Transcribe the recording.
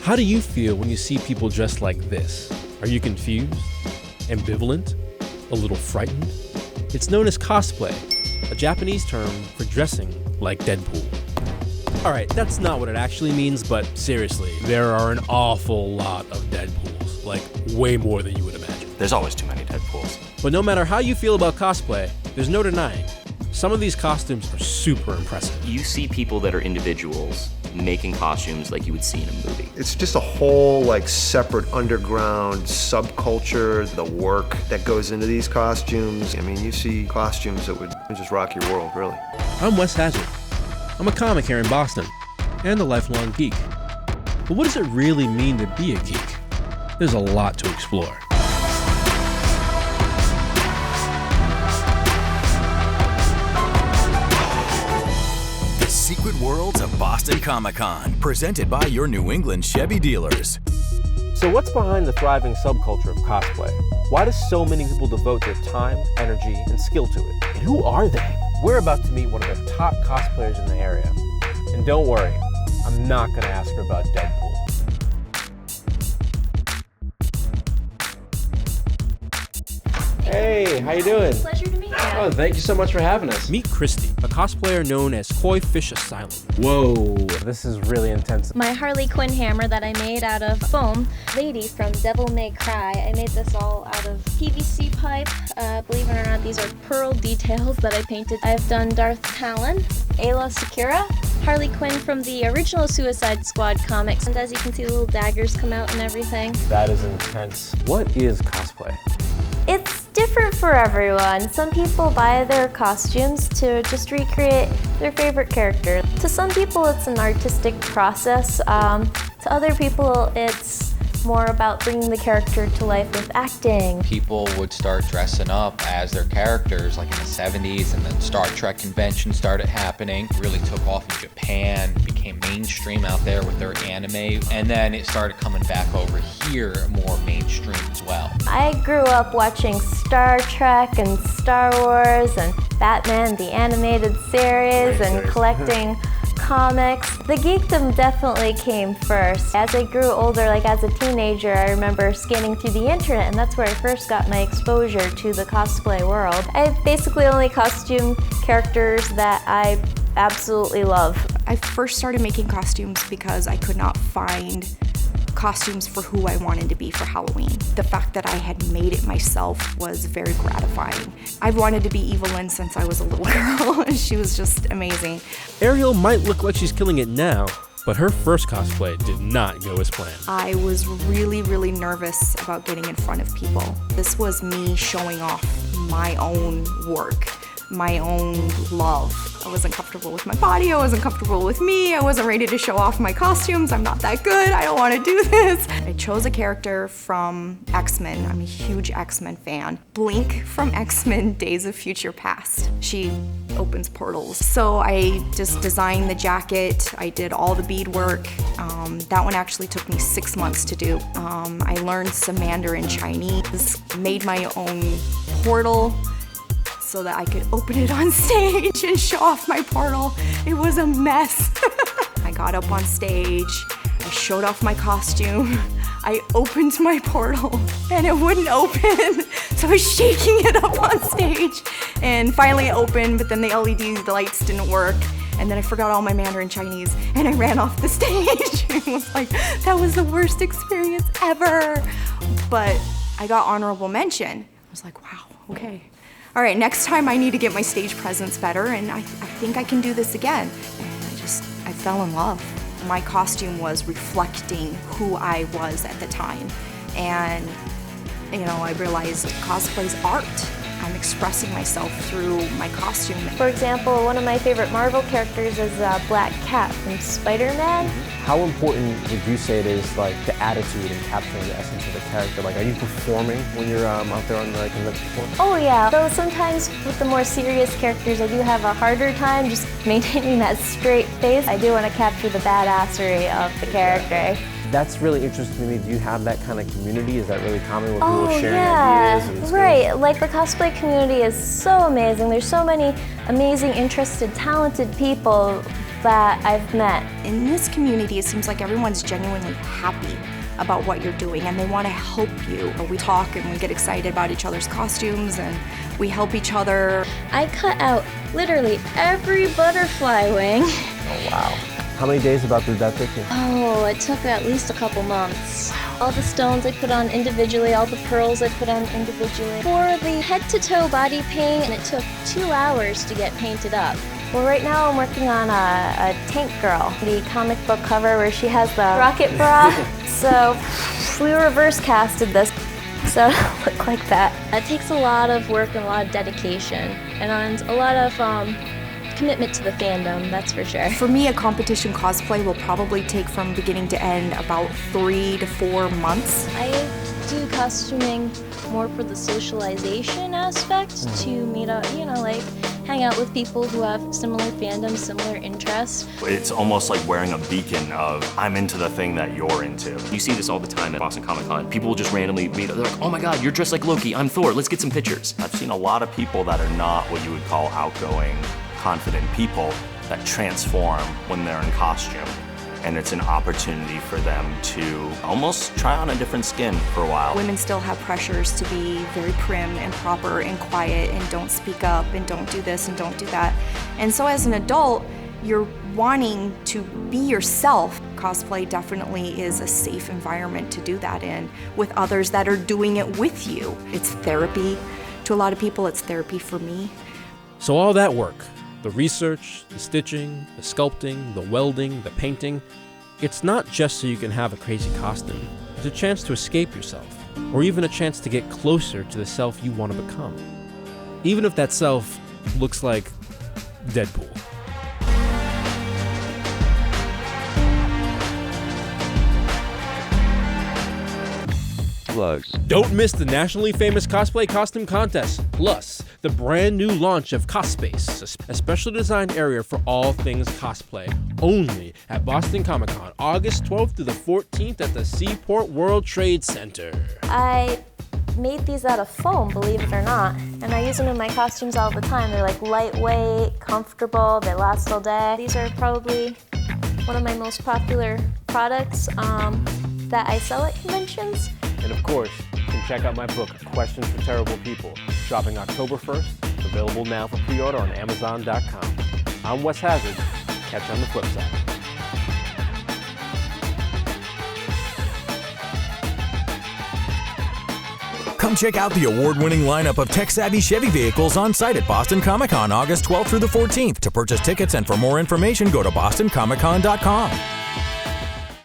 How do you feel when you see people dressed like this? Are you confused? Ambivalent? A little frightened? It's known as cosplay, a Japanese term for dressing like Deadpool. Alright, that's not what it actually means, but seriously, there are an awful lot of Deadpools, like way more than you would imagine. There's always too many Deadpools. But no matter how you feel about cosplay, there's no denying, some of these costumes are super impressive. You see people that are individuals making costumes like you would see in a movie. It's just a whole like separate underground subculture, the work that goes into these costumes. I mean, you see costumes that would just rock your world, really. I'm Wes Hadget. I'm a comic here in Boston, and a lifelong geek. But what does it really mean to be a geek? There's a lot to explore. Secret Worlds of Boston Comic-Con, presented by your New England Chevy dealers. So what's behind the thriving subculture of cosplay? Why do so many people devote their time, energy, and skill to it? And who are they? We're about to meet one of the top cosplayers in the area. And don't worry, I'm not gonna ask her about Deadpool. Hey, how you doing? Pleasure to meet you. Oh, thank you so much for having us. Meet Christy, a cosplayer known as Koi Fish Asylum. Whoa, this is really intense. My Harley Quinn hammer that I made out of foam. Lady from Devil May Cry. I made this all out of PVC pipe. Believe it or not, these are pearl details that I painted. I've done Darth Talon, Ayla Secura, Harley Quinn from the original Suicide Squad comics. And as you can see, the little daggers come out and everything. That is intense. What is cosplay? It's different for everyone. Some people buy their costumes to just recreate their favorite character. To some people, it's an artistic process. To other people, it's more about bringing the character to life with acting. People would start dressing up as their characters, like in the 70s, and then Star Trek conventions started happening. It really took off in Japan, became mainstream out there with their anime, and then it started coming back over here more mainstream as well. I grew up watching Star Trek and Star Wars and Batman, the animated series, and collecting comics. The geekdom definitely came first. As I grew older, like as a teenager, I remember scanning through the internet, and that's where I first got my exposure to the cosplay world. I basically only costume characters that I absolutely love. I first started making costumes because I could not find costumes for who I wanted to be for Halloween. The fact that I had made it myself was very gratifying. I've wanted to be Evelyn since I was a little girl, and she was just amazing. Ariel might look like she's killing it now, but her first cosplay did not go as planned. I was really, really nervous about getting in front of people. This was me showing off my own work, my own love. I wasn't comfortable with my body, I wasn't comfortable with me, I wasn't ready to show off my costumes, I'm not that good, I don't want to do this. I chose a character from X-Men, I'm a huge X-Men fan. Blink from X-Men Days of Future Past. She opens portals. So I just designed the jacket, I did all the beadwork. That one actually took me 6 months to do. I learned some Mandarin Chinese, made my own portal, so that I could open it on stage and show off my portal. It was a mess. I got up on stage, I showed off my costume, I opened my portal and it wouldn't open. So I was shaking it up on stage and finally it opened, but then the LED lights didn't work. And then I forgot all my Mandarin Chinese and I ran off the stage. It was like, that was the worst experience ever. But I got honorable mention. I was like, wow, okay. All right, next time I need to get my stage presence better, and I think I can do this again. And I fell in love. My costume was reflecting who I was at the time. And, you know, I realized cosplay's art. I'm expressing myself through my costume. For example, one of my favorite Marvel characters is Black Cat from Spider-Man. How important would you say it is, like, the attitude and capturing the essence of the character? Like, are you performing when you're out there on the convention floor? Oh yeah, though sometimes with the more serious characters, I do have a harder time just maintaining that straight face. I do want to capture the badassery of the character. That's really interesting to me. Do you have that kind of community? Is that really common with Oh people sharing yeah, ideas? right. Like the cosplay community is so amazing. There's so many amazing, interested, talented people that I've met. In this community, it seems like everyone's genuinely happy about what you're doing and they want to help you. We talk and we get excited about each other's costumes and we help each other. I cut out literally every butterfly wing. Oh, wow. How many days about did that take you? Oh, it took at least a couple months. All the stones I put on individually, all the pearls I put on individually. For the head-to-toe body paint, it took 2 hours to get painted up. Well, right now I'm working on a Tank Girl, the comic book cover where she has the rocket bra. So we reverse casted this, so it'll look like that. It takes a lot of work and a lot of dedication, and a lot of commitment to the fandom, that's for sure. For me, a competition cosplay will probably take from beginning to end about 3 to 4 months. I do costuming more for the socialization aspect, to meet up, like hang out with people who have similar fandoms, similar interests. It's almost like wearing a beacon of, I'm into the thing that you're into. You see this all the time at Boston Comic Con. People will just randomly meet, they're like, oh my god, you're dressed like Loki, I'm Thor, let's get some pictures. I've seen a lot of people that are not what you would call outgoing, confident people that transform when they're in costume. And it's an opportunity for them to almost try on a different skin for a while. Women still have pressures to be very prim and proper and quiet and don't speak up and don't do this and don't do that. And so as an adult, you're wanting to be yourself. Cosplay definitely is a safe environment to do that in, with others that are doing it with you. It's therapy. To a lot of people, it's therapy for me. So all that work, the research, the stitching, the sculpting, the welding, the painting, it's not just so you can have a crazy costume. It's a chance to escape yourself, or even a chance to get closer to the self you want to become. Even if that self looks like Deadpool. Plugs. Don't miss the nationally famous cosplay costume contest, plus the brand new launch of Cospace, a special designed area for all things cosplay, only at Boston Comic Con, August 12th through the 14th at the Seaport World Trade Center. I made these out of foam, believe it or not, and I use them in my costumes all the time. They're like lightweight, comfortable, they last all day. These are probably one of my most popular products that I sell at conventions. And of course, you can check out my book, Questions for Terrible People, dropping October 1st, available now for pre-order on Amazon.com. I'm Wes Hazard. Catch you on the flip side. Come check out the award-winning lineup of tech-savvy Chevy vehicles on site at Boston Comic Con, August 12th through the 14th. To purchase tickets and for more information, go to bostoncomiccon.com.